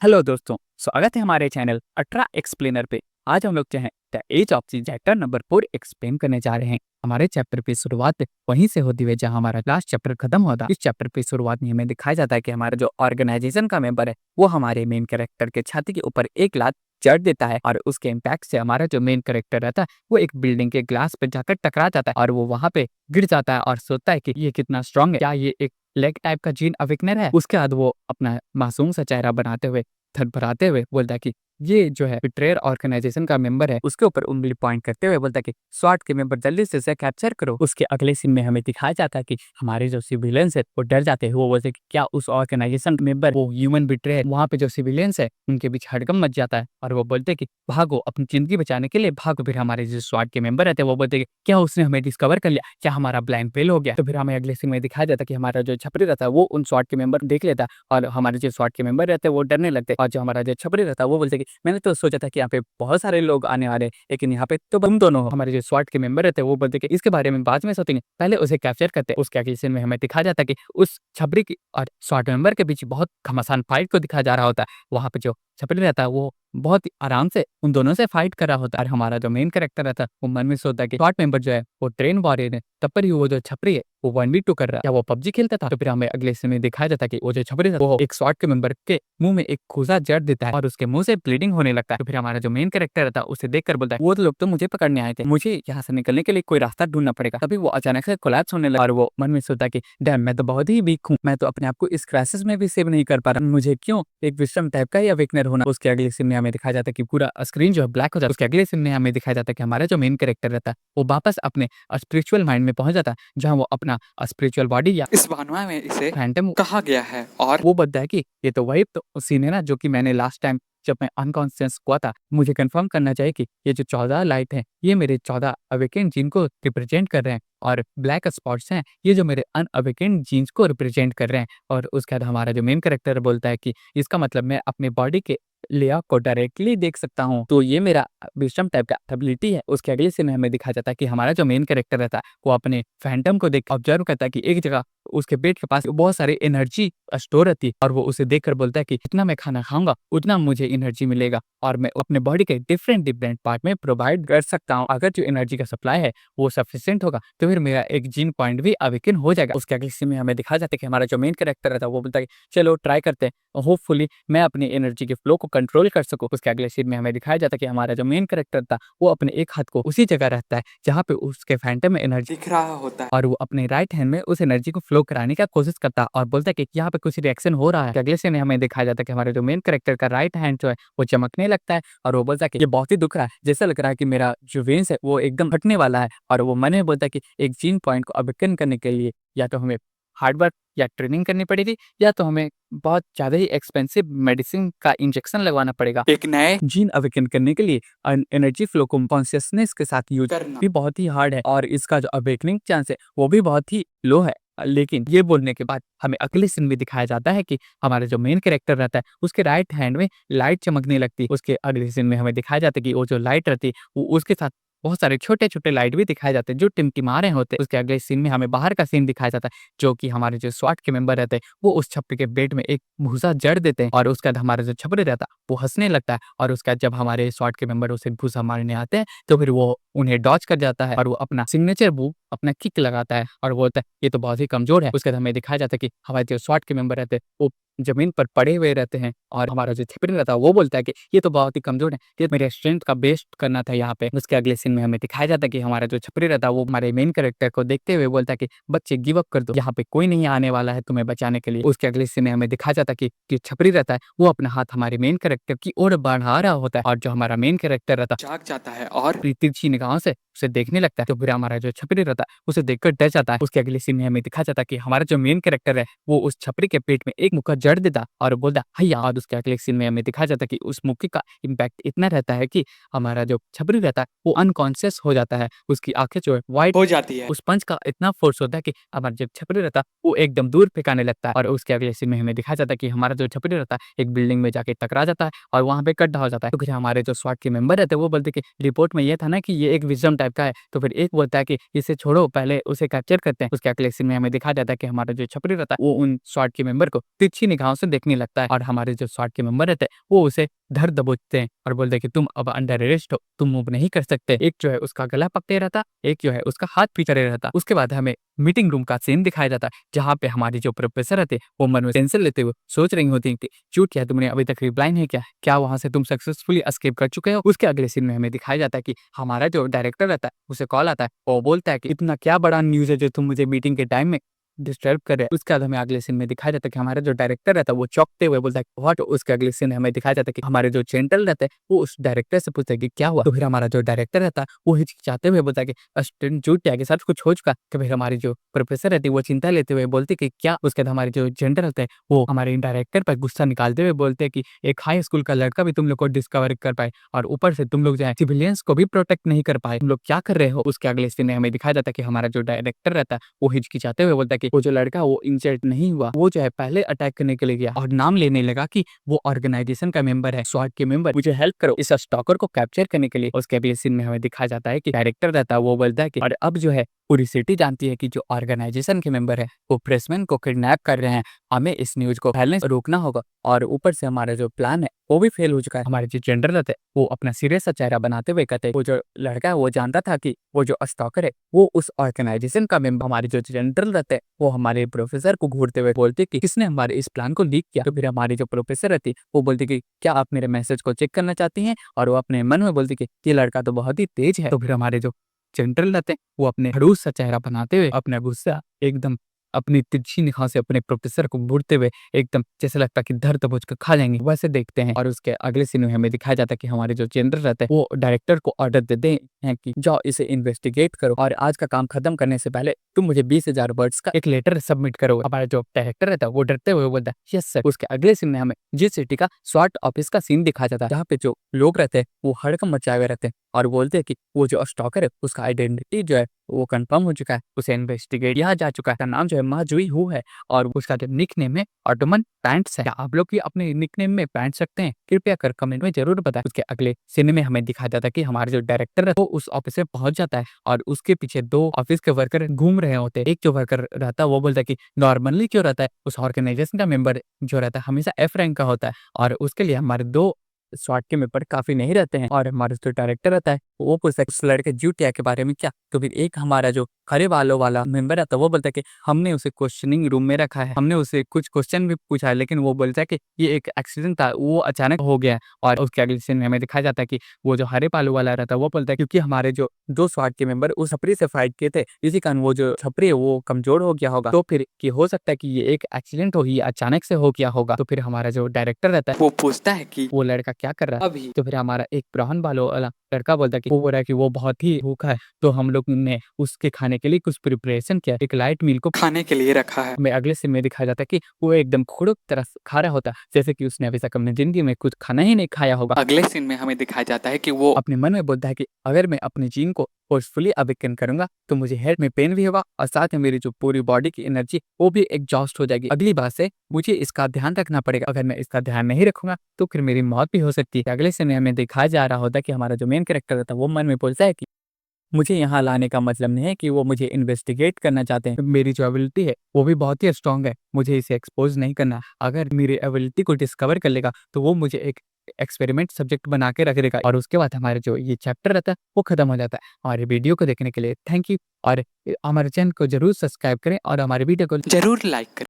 Hello दोस्तों, स्वागत है हमारे चैनल अल्ट्रा एक्सप्लेनर पे। आज हम लोग जो है the edge of the chapter number 4 explain करने जा रहे हैं। हमारे चैप्टर की शुरुआत वहीं से होती है जहां हमारा लास्ट चैप्टर खत्म होता है। इस चैप्टर की शुरुआत में हमें दिखाया जाता है कि हमारा जो ऑर्गेनाइजेशन का मेंबर है वो हमारे मेन कैरेक्टर के छाती के ऊपर एक लात जड़ देता है और उसके इम्पैक्ट से हमारा जो मेन कैरेक्टर रहता है वो एक बिल्डिंग के ग्लास पे जाकर टकरा जाता है और वो वहां पे गिर जाता है और सोचता है कि ये कितना स्ट्रांग है, क्या ये एक लेग टाइप का जीन अवेकनर है। उसके बाद वो अपना मासूम सा चेहरा बनाते हुए थरथराते हुए बोलता है कि ये जो है बिट्रेयर ऑर्गेनाइजेशन का मेंबर है। उसके ऊपर उंगली पॉइंट करते हुए बोलता है कि स्वाट के मेंबर जल्दी से इसे कैप्चर करो। उसके अगले सीन में हमें दिखाया जाता है कि हमारे जो सिविलियंस है वो डर जाते हैं। वो बोलते हैं कि क्या उस ऑर्गेनाइजेशन मेंबर वो ह्यूमन बिट्रेयर। वहाँ पे जो सिविलियंस है उनके बीच हड़कंप मच जाता है और वो बोलते हैं कि भागो, अपनी जिंदगी बचाने के लिए भागो। फिर हमारे जो स्वाट के मेंबर रहते हैं वो बोलते हैं कि क्या उसने हमें डिस्कवर कर लिया, क्या हमारा ब्लाइंड फेल हो गया। तो फिर हमें अगले सीन में दिखाया जाता है कि हमारा जो छपरी रहता है वो उन स्वाट के मेंबर देख लेता है और हमारे जो स्वाट के मेंबर रहते हैं वो डरने लगते हैं और जो हमारा जो छपरी रहता है वो बोलते हैं कि मैंने तो सोचा था कि यहाँ पे बहुत सारे लोग आने वाले हैं, लेकिन यहाँ पे तो तुम दोनों हो। हमारे जो स्वाट के मेंबर रहते हैं वो बोलते हैं कि इसके बारे में बाद में सोचेंगे, पहले उसे कैप्चर करते हैं। उसके अगले सीन में हमें दिखाया जाता है कि उस छपरी की और स्वाट मेंबर के बीच बहुत घमासान फाइट को दिखाया जा रहा होता है। वहाँ पे जो छपरी रहता है वो बहुत ही आराम से उन दोनों से फाइट कर रहा होता है और हमारा जो मेन कैरेक्टर रहता है वो मन में सोचता है कि स्वाट मेंबर जो है वो ट्रेन वॉरियर है, तब पर ही वो जो छपरी है वो 1v2 कर रहा है। क्या वो पबजी खेलता था? तो फिर हमें अगले सीन में दिखाया जाता है कि वो जो छपरी था वो एक स्वाट के मेंबर के मुंह में एक खूंसा जड़ देता है और उसके मुंह से ब्लीडिंग होने लगता है। तो फिर हमारा जो मेन कैरेक्टर रहता है उसे देखकर बोलता है वो लोग तो मुझे पकड़ने आए थे, मुझे यहाँ से निकलने के लिए कोई रास्ता ढूंढना पड़ेगा। तभी वो अचानक से कोलैप्स होने लगा और वो मन में सोचता है कि डैम, मैं तो बहुत ही वीक हूँ, मैं तो अपने आप को इस क्राइसिस में भी सेव नहीं कर पा रहा, मुझे क्यों एक विषम टाइप का ही अवेकनर होना। उसके अगले सीन में हमें दिखाया जाता है कि पूरा स्क्रीन जो है ब्लैक हो जाता है। उसके अगले सीन में हमें दिखाया जाता है कि हमारा जो मेन कैरेक्टर रहता है वो वापस अपने स्पिरिचुअल माइंड में पहुंच जाता है जहाँ वो अपना स्पिरिचुअल बॉडी या इस भानुआ में इसे फैंटम कहा गया है और वो बोलता है कि ये तो वही तो सीन है ना जो कि मैंने लास्ट टाइम जब मैं अनकॉन्शियस हुआ था। मुझे कंफर्म करना चाहिए कि ये जो 14 लाइट हैं ये मेरे 14 अवेकेंड जीन को रिप्रेजेंट कर रहे हैं और ब्लैक स्पॉट्स हैं ये जो मेरे अनअवेकेंड जीन्स को रिप्रेजेंट कर रहे हैं। और उसके बाद हमारा जो मेन कैरेक्टर बोलता है कि इसका मतलब मैं अपने बॉडी के लेआउट को डायरेक्टली देख सकता हूँ, तो ये मेरा विषम टाइप का एबिलिटी है। उसके अगले सीन में हमें दिखाया जाता है कि हमारा जो मेन कैरेक्टर रहता है वो अपने फैंटम को देख ऑब्जर्व करता है कि एक जगह उसके पेट के पास बहुत सारी एनर्जी स्टोर रहती है और वो उसे देखकर बोलता है कि जितना मैं खाना खाऊंगा उतना मुझे एनर्जी मिलेगा और मैं अपने बॉडी के डिफरेंट डिफरेंट पार्ट में प्रोवाइड कर सकता हूँ। अगर जो एनर्जी का सप्लाई है वो सफिशिएंट होगा तो फिर मेरा एक जीन पॉइंट भी अवेकन हो जाएगा। उसके अगले सीन में हमें दिखाया जाता है कि हमारा जो मेन कैरेक्टर रहता है वो बोलता है कि चलो ट्राई करते हैं, होपफुली मैं अपनी एनर्जी के फ्लो को कंट्रोल कर सकूं। उसके अगले सीन में हमें दिखाया जाता है कि हमारा जो मेन कैरेक्टर था वो अपने एक हाथ को उसी जगह रखता है जहाँ पे उसके फैंटम में एनर्जी दिख रहा होता है और वो अपने राइट हैंड में उस एनर्जी को फ्लो कराने का कोशिश करता है और बोलता है कि यहाँ पे कुछ रिएक्शन हो रहा है। अगले सीन में हमें दिखाया जाता है कि हमारे जो मेन कैरेक्टर का राइट हैंड जो है वो चमकने लगता है और वो बोलता है कि ये बहुत ही दुख रहा है, जैसा लग रहा है कि मेरा जो वेन्स है वो एकदम फटने वाला है। और वो मन में बोलता है कि एक जीन पॉइंट को अवेकन करने के लिए या तो हमें हार्ड वर्क या ट्रेनिंग करनी पड़ेगी या तो हमें बहुत ज़्यादा ही एक्सपेंसिव मेडिसिन का इंजेक्शन लगवाना पड़ेगा। एक नए जीन अवेकन करने के लिए एनर्जी फ्लो को कॉन्शियसनेस के साथ यूज करना भी बहुत ही हार्ड है और इसका जो अवेकनिंग चांस है वो भी बहुत ही लो है। लेकिन ये बोलने के बाद हमें अगले सीन में दिखाया जाता है कि हमारा जो मेन कैरेक्टर रहता है उसके राइट हैंड में लाइट चमकने लगती है। उसके अगले सीन में हमें दिखाया जाता है कि वो जो लाइट रहती है वो उसके साथ बहुत सारे छोटे-छोटे लाइट भी दिखाए जाते हैं जो टिमटिमा रहे होते हैं। उसके अगले सीन में हमें बाहर का सीन दिखाया जाता है जो कि हमारे जो स्वाट के मेंबर रहते हैं वो उस छपरी के पेट में एक भूसा जड़ देते हैं और उसके बाद हमारा जो छपरी रहता है वो हँसने लगता है और उसके बाद जब हमारे स्वाट के मेंबर उसे भूसा मारने आते हैं तो फिर वो उन्हें डॉज कर जाता है और वो अपना सिग्नेचर मूव अपना किक लगाता है और बोलता है ये तो बहुत ही कमजोर है। उसके बाद हमें दिखाया जाता है कि हमारे जो स्वाट के मेंबर रहते हैं वो जमीन पर पड़े हुए रहते हैं और हमारा जो छपरी रहता है वो बोलता है कि ये तो बहुत ही कमजोर है, ये मेरे स्ट्रेंथ का बेस्ट करना था यहाँ पे। उसके अगले सीन में हमें दिखाया जाता है कि हमारा जो छपरी रहता है वो हमारे मेन कैरेक्टर को देखते हुए बोलता है कि बच्चे गिव अप कर दो, यहाँ पे कोई नहीं आने वाला है तुम्हें बचाने के लिए। उसके अगले सीन में हमें दिखाया जाता है कि छपरी रहता है वो अपना हाथ हमारे मेन कैरेक्टर की ओर बढ़ा रहा होता है और जो हमारा मेन कैरेक्टर रहता है जाग जाता है और अपनी तिरछी निगाहों से उसे देखने लगता है। तो फिर हमारा जो छपरी रहता है उसे देखकर डर जाता है। उसके अगले सीन में हमें दिखाया जाता है कि हमारा जो मेन कैरेक्टर है वो उस छपरी के पेट में एक मुक्का जड़ देता और बोलता हैया। और उसके अगले सीन में हमें दिखाया जाता है कि उस मुक्के का इम्पैक्ट इतना रहता है कि हमारा जो छपरी रहता है वो अनकॉन्शियस हो जाता है, उसकी आंखें जो है व्हाइट हो जाती है। उस पंच का इतना फोर्स होता है कि हमारा जो छपरी रहता है वो एकदम दूर फेंकाने लगता है। और उसके अगले सीन में हमें दिखाया जाता है कि हमारा जो छपरी रहता है एक बिल्डिंग में जाके टकरा जाता है और वहाँ पे गड्ढा हो जाता है। तो फिर हमारे जो स्वाट के मेंबर रहते हैं वो बोलते कि रिपोर्ट में ये था ना कि ये एक विजडम टाइप टाइप का है। तो फिर एक बोलता है कि इसे छोड़ो, पहले उसे कैप्चर करते हैं। उसके अगले सीन में हमें दिखाया जाता है कि हमारा जो छपरी रहता है वो उन स्वाट के मेंबर को तिरछी निगाहों से देखने लगता है और हमारे जो स्वाट के मेंबर रहते हैं वो उसे धर दबोचते हैं और बोलते हैं कि तुम अब अंडर अरेस्ट हो, तुम मूव नहीं कर सकते। एक जो है उसका गला पकड़े रहता, एक जो है उसका हाथ पीछे रहता। उसके बाद हमें मीटिंग रूम का सीन दिखाया जाता है जहाँ पे हमारी जो प्रोफेसर रहते वो मन में टेंशन लेते हुए सोच रही होती कि चूट क्या तुमने अभी तक रिप्लाई नहीं किया, क्या वहां से तुम सक्सेसफुली एस्केप कर चुके हो। उसके अगले सीन में हमें दिखाया जाता है कि हमारा जो डायरेक्टर रहता है उसे कॉल आता है, वो बोलता है कि इतना क्या बड़ा न्यूज है जो तुम मुझे मीटिंग के टाइम में डिस्टर्ब कर रहे हैं। उसके बाद हमें अगले सीन में दिखाया जाता है कि हमारा जो डायरेक्टर रहता है वो चौंकते हुए बोलता है व्हाट। उसके अगले सीन में हमें दिखाया जाता है कि हमारे जो जेंटल रहते हैं वो उस डायरेक्टर से पूछते हैं कि क्या हुआ। तो फिर हमारा जो डायरेक्टर रहता है वो हिचकिचाते हुए बोलता है कि असिस्टेंट जूट के साथ कुछ हो चुका। तो फिर हमारी जो प्रोफेसर रहती है वो चिंता लेते हुए बोलती कि क्या। उसके बाद हमारे जो जेंटल रहते हैं वो हमारे डायरेक्टर पर गुस्सा निकालते हुए बोलते हैं कि एक हाई स्कूल का लड़का भी तुम लोग को डिस्कवर कर पाए और ऊपर से तुम लोग जो है सिविलियंस को भी प्रोटेक्ट नहीं कर पाए, तुम लोग क्या कर रहे हो। उसके अगले सीन में हमें दिखाया जाता है कि हमारा जो डायरेक्टर रहता है वो हिचकिचाते हुए बोलता है कि वो जो लड़का वो इंजर्ड नहीं हुआ, वो जो है पहले अटैक करने के लिए गया और नाम लेने लगा कि वो ऑर्गेनाइजेशन का मेंबर है, स्वाट के मेंबर, मुझे हेल्प करो इस स्टॉकर को कैप्चर करने के लिए। उसके अगले सीन में हमें दिखाया जाता है कि डायरेक्टर रहता है वो बोलता है कि और अब जो है पूरी सिटी जानती है कि जो ऑर्गेनाइजेशन के मेंबर है वो फ्रेशमैन को किडनैप कर रहे हैं, हमें इस न्यूज को फैलने से रोकना होगा। और ऊपर से हमारा जो प्लान है वो भी फेल हो चुका है। हमारे जो जनरल रहते हैं वो अपना सीरियस सा चेहरा बनाते हुए कहते हैं वो जो लड़का है वो जानता था कि वो जो स्टॉकर है वो उस ऑर्गेनाइजेशन का मेंबर। हमारे जो जनरल रहते हैं वो हमारे प्रोफेसर को घूरते हुए बोलते कि किसने हमारे इस प्लान को लीक किया। तो फिर हमारी जो प्रोफेसर रहती वो बोलती कि क्या आप मेरे मैसेज को चेक करना चाहती हैं, और वो अपने मन में बोलती कि ये लड़का तो बहुत ही तेज है। तो फिर हमारे जो जनरल रहते हैं वो अपने खड़ूस सा चेहरा बनाते हुए अपना गुस्सा एकदम अपनी तिरछी निगाह से अपने प्रोफेसर को घूरते हुए एकदम जैसे लगता है कि धर दबोच कर खा जाएंगे वैसे देखते हैं। और उसके अगले सीन में हमें दिखाया जाता है कि हमारे जो जनरल रहते हैं वो डायरेक्टर को ऑर्डर देते हैं कि जाओ इसे इन्वेस्टिगेट करो और आज का काम खत्म करने से पहले तुम मुझे 20,000 वर्ड्स का एक लेटर सबमिट करो। हमारा जो डायरेक्टर रहता है वो डरते हुए बोलता है यस सर। उसके अगले सीन में हमें जिस सिटी का स्वाट ऑफिस का सीन दिखाया जाता है जहाँ पे जो लोग रहते हैं वो हड़कंप मचाए हुए रहते हैं और बोलते हैं कि वो जो स्टॉकर है उसका आइडेंटिटी जो है वो कंफर्म हो चुका है, उसे इन्वेस्टिगेट किया जा चुका है। उसका नाम जो है माजुई हु है और उसका जो निक नेम है ऑटोमन पैंट्स है। क्या आप लोग भी अपने निक नेम में पैंट्स रखते हैं? कृपया कर कमेंट में जरूर बताएं। उसके अगले सीन में हमें दिखाया जाता है कि हमारा जो डायरेक्टर है वो उस ऑफिस में पहुंच जाता है और उसके पीछे 2 ऑफिस के वर्कर घूम रहे होते हैं। एक जो वर्कर रहता है वो बोलता है कि नॉर्मली क्यों रहता है उस ऑर्गेनाइजेशन का मेंबर जो रहता है हमेशा F रैंक का होता है और उसके लिए हमारे 2 स्वाट के मेंबर काफी नहीं रहते हैं। और हमारा जो डायरेक्टर रहता है वो पूछता है उस लड़के जूटिया के बारे में क्या। तो फिर एक हमारा जो खड़े बालों वाला मेंबर रहता है वो बोलता है कि हमने उसे क्वेश्चनिंग रूम में रखा है, हमने उसे कुछ क्वेश्चन भी पूछा है, लेकिन वो बोलता है कि ये एक एक्सीडेंट था, वो अचानक हो गया। और उसके अगले सीन में हमें दिखाया जाता है कि वो जो हरे बालों वाला रहता है वो बोलता है क्योंकि हमारे जो 2 स्वाट के मेंबर उस छपरी से फाइट किए थे इसी कारण वो जो छपरी है वो कमजोर हो गया होगा। तो फिर कि हो सकता है कि ये एक एक्सीडेंट हो, ये अचानक से हो गया होगा। तो फिर हमारा जो डायरेक्टर रहता है वो पूछता है कि वो लड़का क्या कर रहा है अभी। तो फिर हमारा एक ब्राउन बालों वाला लड़का बोलता है कि वो बोल रहा है कि वो बहुत ही भूखा है, तो हम लोग ने उसके खाने के लिए कुछ प्रिपरेशन किया, एक लाइट मील को खाने के लिए रखा है। हमें अगले सीन में दिखाया जाता है कि वो एकदम खुड़क तरह खा रहा होता है जैसे कि उसने अभी तक अपनी जिंदगी में कुछ खाना ही नहीं खाया होगा। अगले सीन में हमें दिखाया जाता है कि वो अपने मन में बोलता है कि अगर मैं अपनी जीन को फोर्सफुली अवेकन करूंगा तो मुझे हेड में पेन भी होगा और साथ में मेरी जो पूरी बॉडी की एनर्जी वो भी एग्जॉस्ट हो जाएगी। अगली बार से मुझे इसका ध्यान रखना पड़ेगा, अगर मैं इसका ध्यान नहीं रखूंगा तो फिर मेरी मौत भी हो सकती है। अगले सीन में हमें दिखाया जा रहा होता है कि हमारा जो मेन कैरेक्टर होता है वो मन में बोलता है कि मुझे यहाँ लाने का मतलब नहीं है कि वो मुझे इन्वेस्टिगेट करना चाहते हैं, मेरी जो एबिलिटी है वो भी बहुत ही स्ट्रांग है, मुझे इसे एक्सपोज नहीं करना। अगर मेरी एबिलिटी को डिस्कवर कर लेगा तो वो मुझे एक एक्सपेरिमेंट सब्जेक्ट बना के रख देगा। और उसके बाद हमारा जो ये चैप्टर रहता है वो खत्म हो जाता है। और ये वीडियो को देखने के लिए थैंक यू और हमारे चैनल को जरूर सब्सक्राइब करें और हमारे वीडियो को जरूर लाइक करें।